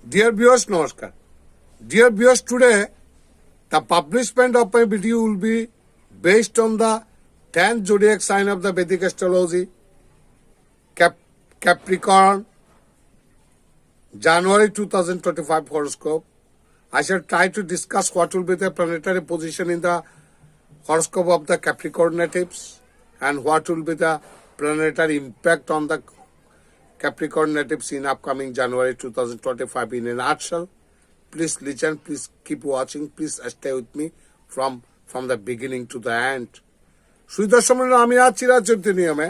Dear viewers, Namaskar. Dear viewers, today the publishment of my video will be based on the 10th zodiac sign of the Vedic astrology, Capricorn, January 2025 horoscope. I shall try to discuss what will be the planetary position in the horoscope of the Capricorn natives and what will be the planetary impact on the Capricorn natives in upcoming January 2025 in a nutshell. Please listen, please keep watching, please stay with me from the beginning to the end. সুদর্শনের আমি আজ চিরাচরিত নিয়মে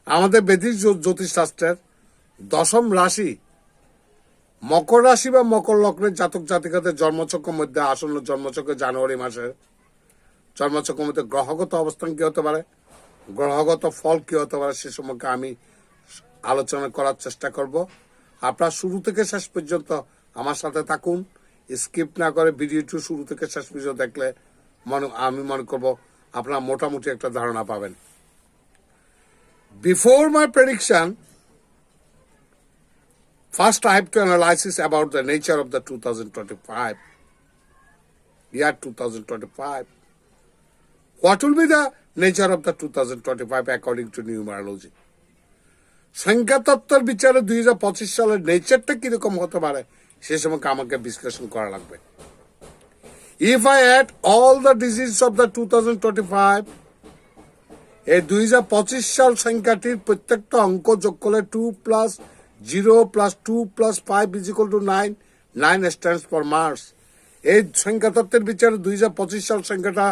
আমাদের বেদিক জ্যোতিষশাস্ত্রের দশম রাশি মকর রাশি বা মকর লগ্নের জাতক জাতিকাদের জন্মচক্রের মধ্যে আসন্ন জন্মচক্র জানুয়ারি মাসের জন্মচক্রের মধ্যে গ্রহগত অবস্থান কি হতে পারে, গ্রহগত ফল কি হতে পারে সে সম্পর্কে আমি আলোচনা করার চেষ্টা করব। আপনারা শুরু থেকে শেষ পর্যন্ত আমার সাথে থাকুন, স্কিপ না করে ভিডিওটি শুরু থেকে শেষ পর্যন্ত দেখলে আমি মনে করব আপনারা মোটামুটি একটা ধারণা পাবেন। Before my prediction, first I have to analyze about the nature of the 2025 year 2025. What will be the nature of the 2025 according to numerology? সংখ্যাতত্ত্বের বিচারে 2025 সালের নেচারটা কিরকম হতে পারে সে সম্পর্কে আমাকে বিশ্লেষণ করা লাগবে। If I add all the digits of the 2025, এই 2025 সাল সংখ্যাটির প্রত্যেকটা অঙ্ক যোগ করলে 2 plus 0 plus 2 plus 5 is equal to 9. 9 stands for Mars. এই সংখ্যাতত্ত্বের বিচারে 2025 সাল সংখ্যাটা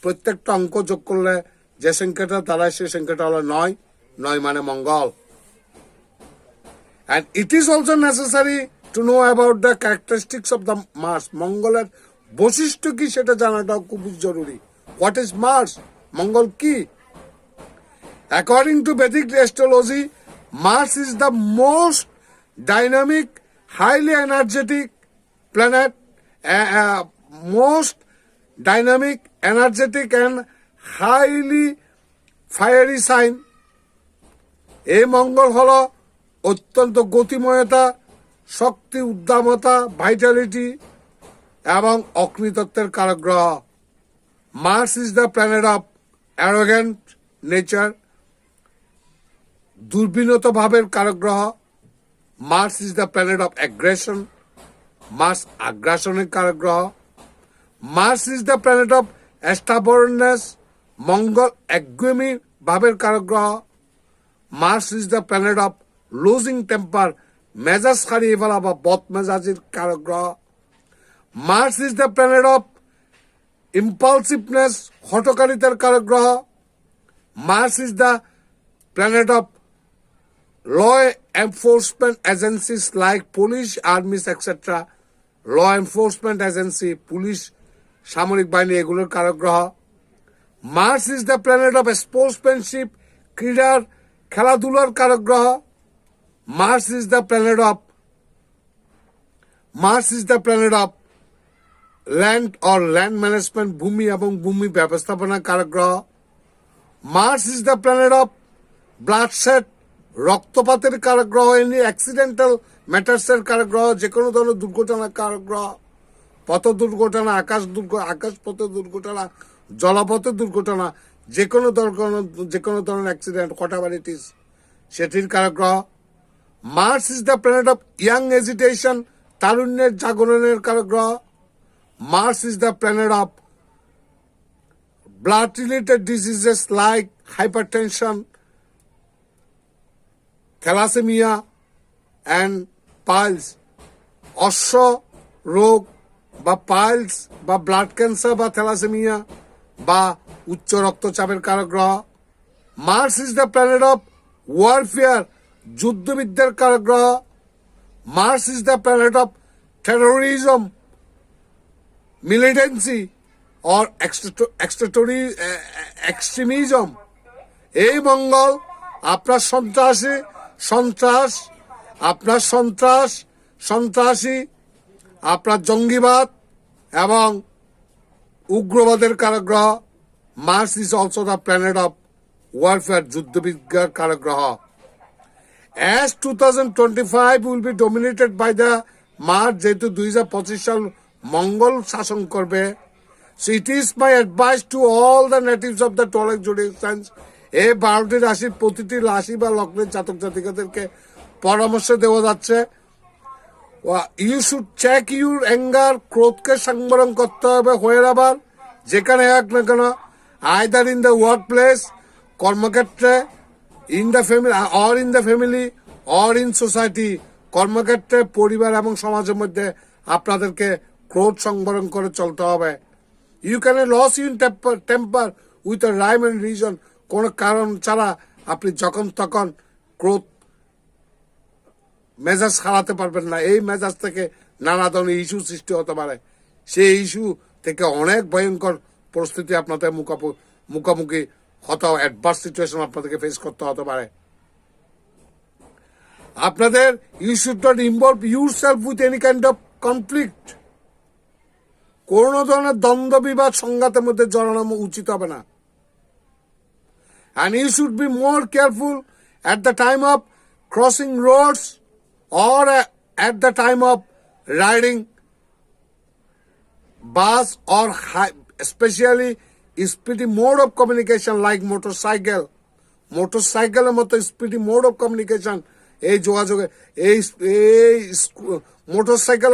প্রত্যেকটা অঙ্ক যোগ করলে যে সংখ্যাটা দাঁড়ায় সেই সংখ্যাটা হলো 9. 9 মানে মঙ্গল। And it is also necessary to know about the characteristics of the Mars. মঙ্গলের বৈশিষ্ট্য কি সেটা জানাটাও খুব জরুরি। What is Mars? মঙ্গল কি? According to Vedic astrology, Mars is the most dynamic, highly energetic planet, most dynamic, energetic and highly fiery sign. এই মঙ্গল হলো অত্যন্ত গতিময়তা, শক্তি, উদ্দামতা, ভাইটালিটি এবং অগ্নিতত্ত্বের কারক গ্রহ। Mars is the planet of arrogant nature, দুর্বিনত ভাবের কারক গ্রহ। Mars is the planet of aggression, Mars আগ্রাসনের কারক গ্রহ। Mars is the planet of stubbornness, Mangal একগুয়েমি ভাবের কারক গ্রহ। Mars is the planet of losing temper, মেজাজ হারিয়ে ফেলা বা বদমেজাজির কারক গ্রহ। Mars is the planet of impulsiveness, হঠকারিতার কারক গ্রহ। Mars is the planet of law enforcement agencies like police, armies etcetera. Law enforcement agency, পুলিশ, সামরিক বাহিনী এগুলোর কারক গ্রহ। Mars is the planet of sportsmanship, ক্রীড়ার খেলাধুলার কারক গ্রহ। Mars is the planet of land or land management, ভূমি এবং ভূমি ব্যবস্থাপনা কারক গ্রহ। Mars is the planet of bloodshed, রক্তপাতের কারক গ্রহ। এনি অ্যাক্সিডেন্টাল ম্যাটার্সের কারক গ্রহ, যে কোনো ধরনের দুর্ঘটনার কারক গ্রহ। পথ দুর্ঘটনা, আকাশপথে দুর্ঘটনা, জলপথের দুর্ঘটনা, যে কোনো ধরনের অ্যাক্সিডেন্ট, হোয়াটএভার ইট ইজ, সেটির কারক গ্রহ। Mars is the planet of young agitation, তারুণ্যের জাগরণের কারক গ্রহ। Mars is the planet of blood related diseases like hypertension, thalassemia and piles. অশ্ব রোগ বা পাইলস বা ব্লাড ক্যান্সার বা থ্যালাসেমিয়া বা উচ্চ রক্তচাপের কারক গ্রহ। Mars is the planet of warfare, যুদ্ধবিদ্যার কারক গ্রহ। Mars is the planet of terrorism, militancy or extremism. এই মঙ্গল আপনার সন্ত্রাসী, আপনার জঙ্গিবাদ এবং উগ্রবাদের কারক গ্রহ। Mars is also the planet of warfare, যুদ্ধবিদ্যার কারক গ্রহ। As 2025 will be dominated by the March যেহেতু 2025 সাল মঙ্গল শাসন করবে, so it is my advice to all the natives of the 12 zodiac signs, এই 12টি রাশির প্রতিটি রাশি বা লগ্নের জাতক জাতিকাদেরকে পরামর্শ দেওয়া যাচ্ছে, you should check your anger, ক্রোধকে সংবরণ করতে হবে হোয়েভার, যেখানে হোক না কেন, either in the workplace, কর্মক্ষেত্রে, in the family or in society, কর্মক্ষেত্রে, পরিবার এবং সমাজের মধ্যে আপনাদেরকে ক্রোধ সংবরণ করে চলতে হবে। You can lose in temper with a rhyme and reason, কোনো কারণ ছাড়া আপনি যখন তখন ক্রোধ মেজাজ হারাতে পারবেন না। এই মেজাজ থেকে নানা ধরনের ইস্যু সৃষ্টি হতে পারে, সেই ইস্যু থেকে অনেক ভয়ঙ্কর পরিস্থিতি আপনাদের মুখোমুখি হতে, অ্যাডভার্স সিচুয়েশন আপনাদেরকে ফেস করতে হতে পারে। আপনাদের you should not involve yourself with any kind of conflict, কোন ধরনের দ্বন্দ্ব বিবাদ সংঘাতের মধ্যে জড়ানো উচিত হবে না। And you should be more careful at the time of crossing roads or at the time of riding bus or especially speedy mode of communication like motorcycle. মোটরসাইকেলের মতো স্পিডি মোড অফ কমিউনিকেশন, এই যোগাযোগে এই motorcycle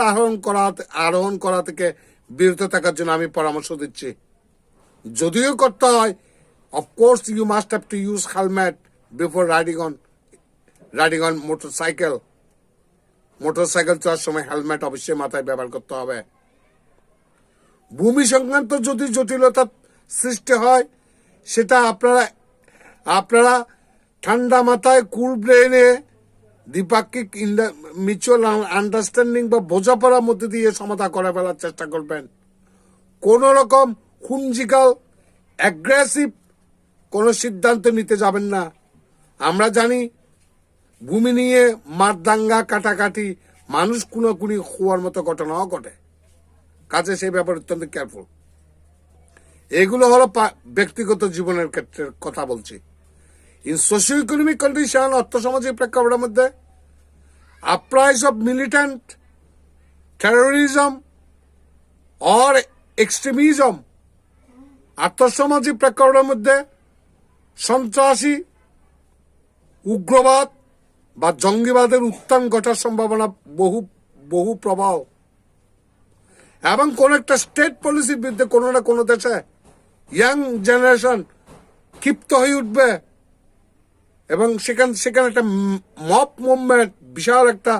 আরোহণ করা থেকে বিরত থাকার জন্য আমি পরামর্শ দিচ্ছি। যদিও করতে হয়, of course you must have to use helmet before riding on motorcycle. Motorcycle চলার সময় হেলমেট অবশ্যই মাথায় ব্যবহার করতে হবে। ভূমি সংক্রান্ত যদি জটিলতা সৃষ্টি হয়, সেটা আপনারা ঠান্ডা মাথায় কুল ব্রেনে দ্বিপাক্ষিক মিউচুয়াল আন্ডারস্ট্যান্ডিং বা বোঝাপড়ার মধ্যে দিয়ে সমাধান করে ফেলার চেষ্টা করবেন। কোন রকম হুঞ্জিকাল অ্যাগ্রেসিভ কোন সিদ্ধান্ত নিতে যাবেন না। আমরা জানি ভূমি নিয়ে মারদাঙ্গা কাটাকাটি, মানুষ খুনাখুনি হওয়ার মতো ঘটনাও ঘটে, কাজে সেই ব্যাপারে অত্যন্ত কেয়ারফুল। এগুলো হলো ব্যক্তিগত জীবনের ক্ষেত্রে কথা বলছি। ইন সোশিও ইকোনমিক কন্ডিশন, অর্থসামাজিক প্রেক্ষাপটের মধ্যে uprise of militant terrorism or extremism, আর্থসামাজিক প্রেক্ষাপটের মধ্যে সন্ত্রাসী, উগ্রবাদ বা জঙ্গিবাদের উত্থান ঘটার সম্ভাবনা বহু প্রবল, এবং কোন একটা স্টেট পলিসির বিরুদ্ধে কোনো না কোনো দেশে ইয়াং জেনারেশন ক্ষিপ্ত হয়ে উঠবে এবং সেখানে একটা মব মুভমেন্ট, বিশাল একটা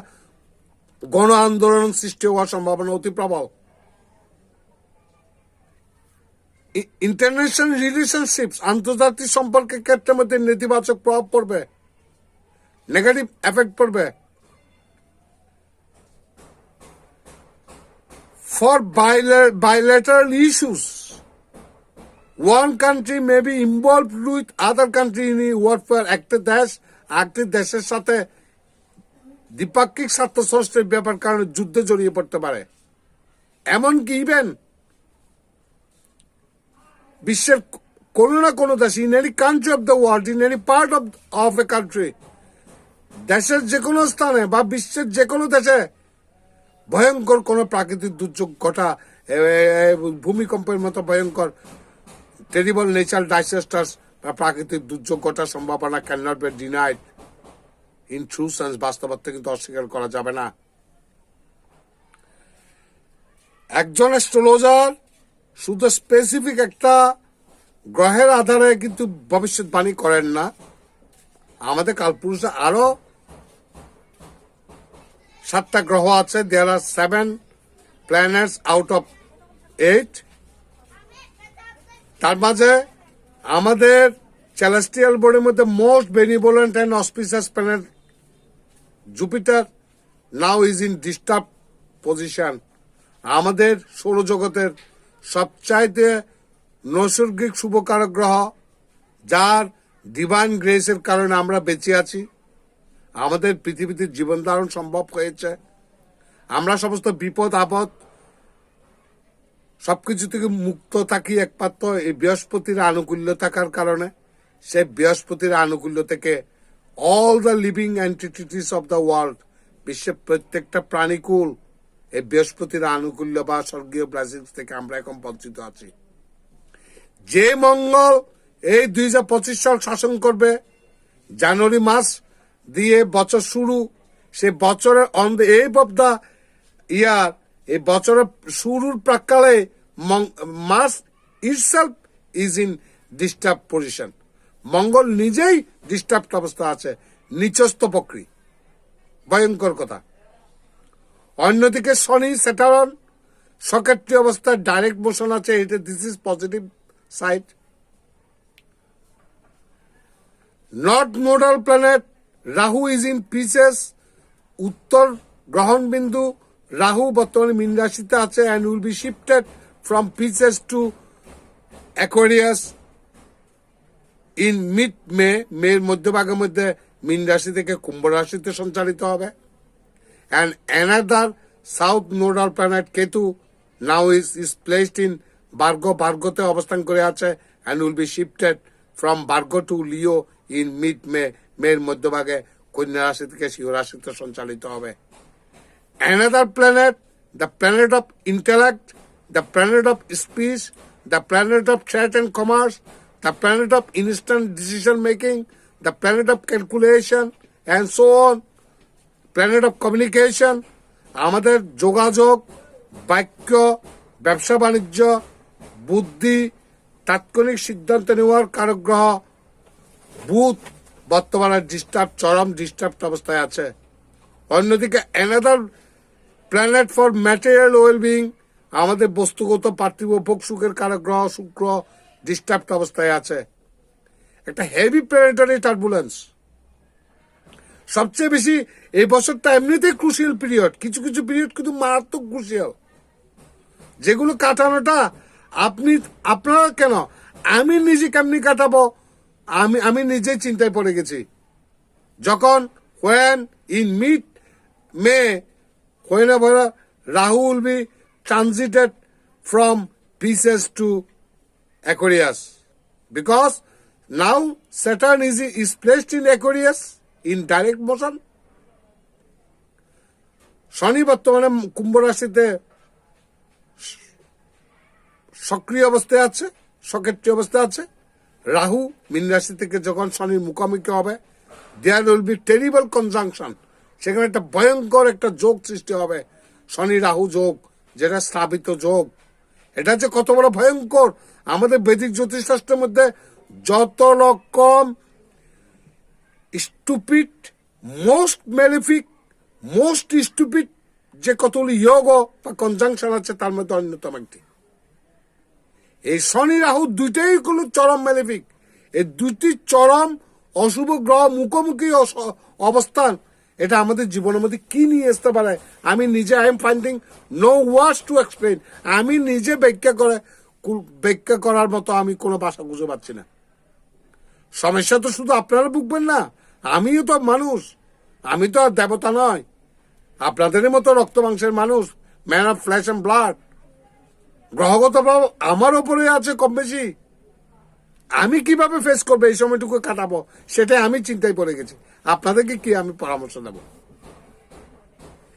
গণ আন্দোলন সৃষ্টি হওয়ার সম্ভাবনা অতি প্রবল। ইন্টারন্যাশনাল রিলেশনশিপস, আন্তর্জাতিক সম্পর্কের ক্ষেত্রের মধ্যে নেতিবাচক প্রভাব পড়বে, নেগেটিভ এফেক্ট পড়বে। For bilateral issues, one country may be involved with other country in warfare. একটি দেশের সাথে দ্বিপাক্ষিক স্বার্থ সংশ্লিষ্ট ব্যাপার কারণে যুদ্ধে জড়িয়ে পড়তে পারে। এমনকি ইভেন বিশ্বের কোন না কোন দেশ, in any country of the world, in any part of a country, দেশের যে কোনো স্থানে বা বিশ্বের যে কোনো দেশে ভয়ঙ্কর কোন প্রাকৃতিক দুর্যোগ ঘটা, ভূমিকম্পের মতো ভয়ঙ্কর টেরিবল ন্যাচারাল ডিজাস্টার্স বা প্রাকৃতিক দুর্যোগ ঘটার সম্ভাবনা can not be denied in true sense, বাস্তবতা কিন্তু অস্বীকার করা যাবে না। একজন অ্যাস্ট্রোলজার শুধু স্পেসিফিক একটা গ্রহের আধারে কিন্তু ভবিষ্যৎবাণী করেন না। আমাদের কালপুরুষে আরো 7টা গ্রহ আছে। দেয়ার আর 7 প্ল্যানেটস আউট অফ 8। তার মাঝে আমাদের celestial বডির মধ্যে most benevolent and auspicious planet Jupiter now is in disturb position. আমাদের সৌরজগতের সবচাইতে নৈসর্গিক শুভকারক গ্রহ, যার ডিভাইন গ্রেসের কারণে আমরা বেঁচে আছি, আমাদের পৃথিবীতে জীবন ধারণ সম্ভব হয়েছে, আমরা সমস্ত বিপদ আপদ সবকিছু থেকে মুক্ত থাকি একমাত্র এই বৃহস্পতির আনুকূল্য থাকার কারণে। সেই বৃহস্পতির আনুকূল্য থেকে all the living entities of the world, বিশ্বের প্রত্যেকটা প্রাণীকুল এই বৃহস্পতির আনুকূল্য বা স্বর্গীয় ব্লেসিংস থেকে আমরা এখন বঞ্চিত আছি। যে মঙ্গল এই 2025 সাল শাসন করবে, জানুয়ারি মাস দিয়ে বছর শুরু, সে বছরের on the end of the year, এই বছরের শুরুর প্রাক্কালে মাস itself is in disturb position. Mangal নিজেই ডিস্টার্ব অবস্থা আছে, নিচস্থ প্রক্রিয়া, ভয়ঙ্কর কথা। অন্যদিকে শনি স্যাটার্ন সকেট্রি অবস্থায় ডাইরেক্ট মোশন আছে, এটা this is positive side. North nodal planet Rahu is in Pisces, উত্তর গ্রহণ বিন্দু রাহু বর্তমানে মীন রাশিতে আছে and will be shifted from Pisces to Aquarius in mid May, মের মধ্যভাগের মধ্যে মীন রাশি থেকে কুম্ভ রাশিতে সঞ্চালিত হবে। And another south nodal planet Ketu now is placed in Virgo, Virgoতে অবস্থান করে আছে and will be shifted from Virgo to Leo in mid-May, মের মধ্যভাগে কন্যা রাশি থেকে সিংহ রাশিতে সঞ্চালিত হবে। Another planet, the planet of intellect, the planet of speech, the planet of trade and commerce, the planet of instant decision making, the planet of calculation and so on, planet of communication, আমাদের যোগাযোগ, বাক্য, ব্যবসা বাণিজ্য, বুদ্ধি, তাৎক্ষণিক সিদ্ধান্ত নেওয়ার কারক গ্রহ বুধ বর্তমানে চরম ডিস্টার্ব অবস্থায় আছে। অন্যদিকে another planet for material wellbeing, আমাদের বস্তুগত পার্থিব ভোগ সুখের কারক গ্রহ শুক্র ডিস্টার্ব অবস্থায় আছে। একটা হেভি প্ল্যানেটারি টার্বুলেন্স। সবচেয়ে বেশি এই বছরটা এমনিতেই ক্রুশিয়াল পিরিয়ড, কিছু কিছু পিরিয়ড কিন্তু মারাত্মক ক্রুশিয়াল, যেগুলো কাটানোটা আপনারা কেন, আমি নিজে কেমনি কাটাবো, আমি নিজেই চিন্তায় পড়ে গেছি। যখন when in mid May whenever Rahu will be transited from Pisces to Aquarius, because now Saturn is placed in Aquarius in direct motion. শনি বর্তমানে কুম্ভ রাশিতে সক্রিয় অবস্থায় আছে, সকেট্রি অবস্থায় আছে। রাহু মীন রাশি থেকে যখন শনির মুখোমুখি হবে, there will be terrible conjunction, সেখানে একটা ভয়ঙ্কর একটা যোগ সৃষ্টি হবে, শনি রাহু যোগ, যেটা স্থাপিত যোগ। এটা হচ্ছে কত বড় ভয়ঙ্কর। আমাদের বৈদিক জ্যোতিষশাস্ত্রের মধ্যে যত রকম stupid, most malefic, most stupid যে কতগুলো যোগ বা কনজাংশন আছে, তার মধ্যে অন্যতম একটি। এই শনি রাহু দুইটাই হলো চরম ম্যালিফিক। এই দুইটি চরম অশুভ গ্রহ মুখোমুখি অবস্থান, এটা আমাদের জীবনের মধ্যে কি নিয়ে আসতে পারে, আমি নিজে I am finding no words to explain. আমি নিজে ব্যাখ্যা করার মতো আমি কোনো ভাষা খুঁজে পাচ্ছি না। সমস্যা তো শুধু আপনারা ভুগবেন না, আমিও তো মানুষ, আমি তো আর দেবতা নয়, আপনাদেরই মতো রক্ত মাংসের মানুষ, man of flesh and blood. গ্রহগত ভাব আমার ওপরে আছে কম বেশি, আমি কিভাবে ফেস করবো, এই সময়টুকু কাটাবো, সেটাই আমি চিন্তায় পড়ে গেছি। আপনাদেরকে কি আমি পরামর্শ দেব?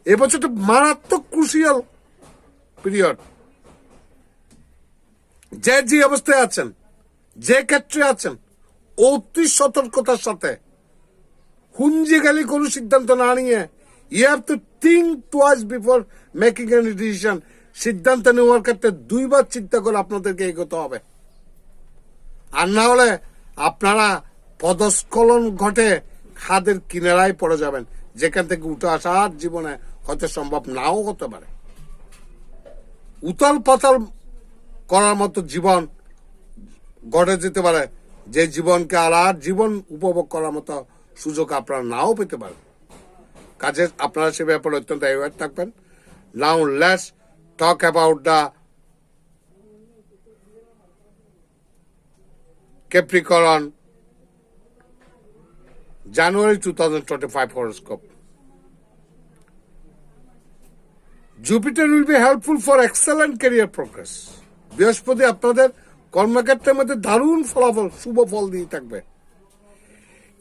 এবছরটা মারাত্মক ক্রুশিয়াল পিরিয়ড। যে অবস্থায় আছেন, যে ক্ষেত্রে আছেন, অতি সতর্কতার সাথে হুঞ্জিগালি কোনো সিদ্ধান্ত না নিয়ে, you have to think twice before making any decision. সিদ্ধান্ত নেওয়ার ক্ষেত্রে দুইবার চিন্তা করে আপনাদেরকে এগোতে হবে, আর না হলে আপনারা পদস্খলন ঘটে খাদের কিনারায় পড়ে যাবেন, যেখান থেকে উঠে আসার জীবনে হয়তো সম্ভব নাও হতে পারে। উতাল পাতাল করার মতো জীবন গড়ে যেতে পারে, যে জীবনকে আর জীবন উপভোগ করার মতো সুযোগ আপনারা নাও পেতে পারেন। কাজে আপনারা সে ব্যাপারে অত্যন্ত অ্যাওয়ার থাকবেন। Now let's talk about the Capricorn January 2025 horoscope. Jupiter will be helpful for excellent career progress. বৃহস্পতি আপনাদের কর্মক্ষেত্রের মধ্যে দারুণ ফলাফল, শুভ ফল দিয়ে থাকবে।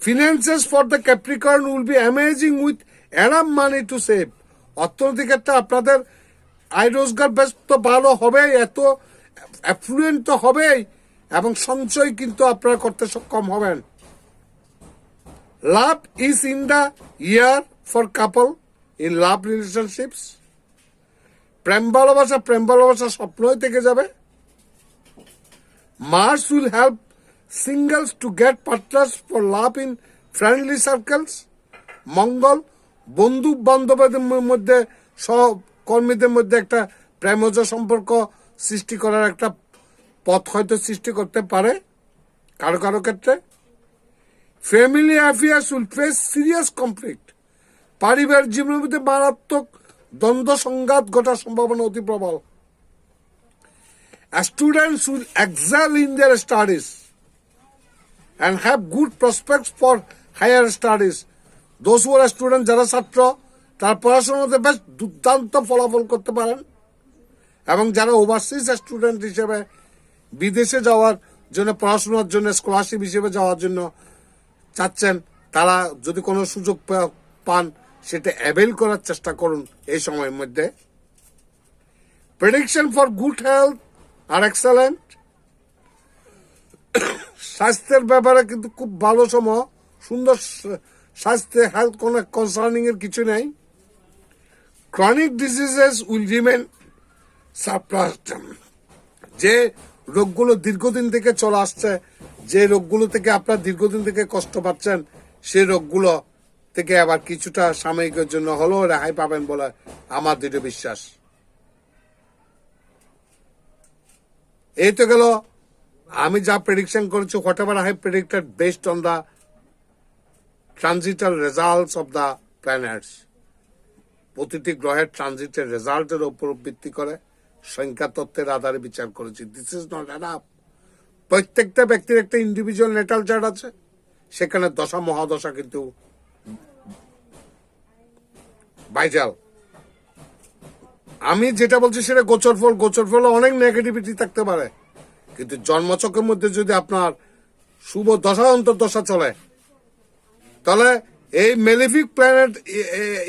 Finances for the Capricorn will be amazing with enough money to save. অর্থনৈতিক ক্ষেত্রে আপনাদের আয় রোজগার বেশ তো ভালো হবে, এত অ্যাফ্লুয়েন্ট তো হবেই, এবং সঞ্চয় কিন্তু আপনারা করতে সক্ষম হবেন। Love is in the year for couple in love relationships. প্রেম ভালোবাসা স্বপ্নই থেকে যাবে। Mars will help singles to get partners for love in friendly circles. Mangal বন্ধু বান্ধবদের মধ্যে, সহকর্মীদের মধ্যে একটা প্রেমজ সম্পর্ক সৃষ্টি করার একটা পথ হয়তো সৃষ্টি করতে পারে কারো কারো ক্ষেত্রে। Family affairs will face serious conflict. পারিবারিক জীবনের মধ্যে মারাত্মক দ্বন্দ্ব সংঘাত ঘটার সম্ভাবনা অতি প্রবল। Students will excel in their studies and have good prospects for higher studies. Those who are students, যারা ছাত্র, তারা পড়াশোনাতে বেশ দুর্দান্ত ফলাফল করতে পারেন, এবং যারা ওভারসিজ স্টুডেন্ট হিসেবে বিদেশে যাওয়ার জন্য, পড়াশোনার জন্য স্কলারশিপ হিসেবে যাওয়ার জন্য চাচ্ছেন, তারা যদি কোনো সুযোগ পান সেটা অ্যাভেল করার চেষ্টা করুন এই সময়ের মধ্যে। প্রেডিকশন ফর গুড হেলথ আর এক্সেলেন্ট। স্বাস্থ্যের ব্যাপারে কিন্তু খুব ভালো সময়, সুন্দর স্বাস্থ্যে, হেলথ কোনো কনসার্নিং এর কিছু নেই। Chronic diseases will remain suppressed. যে রোগগুলো দীর্ঘদিন থেকে চলে আসছে, যে রোগগুলো থেকে আপনার দীর্ঘদিন থেকে কষ্ট পাচ্ছেন, সেই রোগগুলো থেকে আবার কিছুটা সাময়িকের জন্য হলেও রেহাই পাবেন বলে আমার দৃঢ় বিশ্বাস। এই তো গেল আমি যা প্রেডিকশন করেছি, whatever I have predicted based on the transitional results of the planets. প্রতিটি গ্রহের ট্রানজিটের রেজাল্টের উপর ভিত্তি করে সংখ্যা তত্ত্বের আধারে বিচার করেছি। This is not enough. প্রত্যেকটা ব্যক্তির একটা ইন্ডিভিজুয়াল নেটাল চার্ট আছে, সেখানে দশা মহাদশা কিন্তু ভাইটাল। আমি যেটা বলছি সেটা গোচর ফল অনেক নেগেটিভিটি থাকতে পারে, কিন্তু জন্মচক্রের মধ্যে যদি আপনার শুভ দশা অন্তর্দশা চলে, তাহলে এই মেলিফিক প্ল্যানেট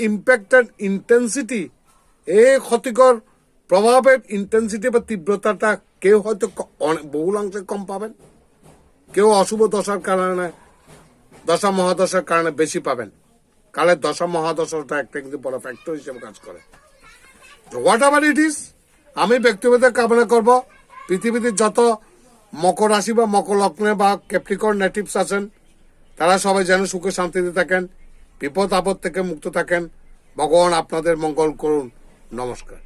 ইম্প্যাক্টেড ইন্টেন্সিটি, এই ক্ষতিকর প্রভাবের ইন্টেন্সিটি বা তীব্রতাটা কেউ হয়তো বহুলাংশে কম পাবেন, কেউ অশুভ দশার কারণে, দশা মহাদশার কারণে বেশি পাবেন। কালের দশা মহাদশাটা একটা কিন্তু বড় ফ্যাক্টর হিসেবে কাজ করে। হোয়াট এভার ইট ইজ, আমি ব্যক্তিগত কামনা করব পৃথিবীতে যত মকর রাশি বা মকর লগ্নে বা ক্যাপ্রিকর্ন নেটিভস আছেন, তারা সবাই যেন সুখে শান্তিতে থাকেন, বিপদ আপদ থেকে মুক্ত থাকেন। ভগবান আপনাদের মঙ্গল করুন। নমস্কার।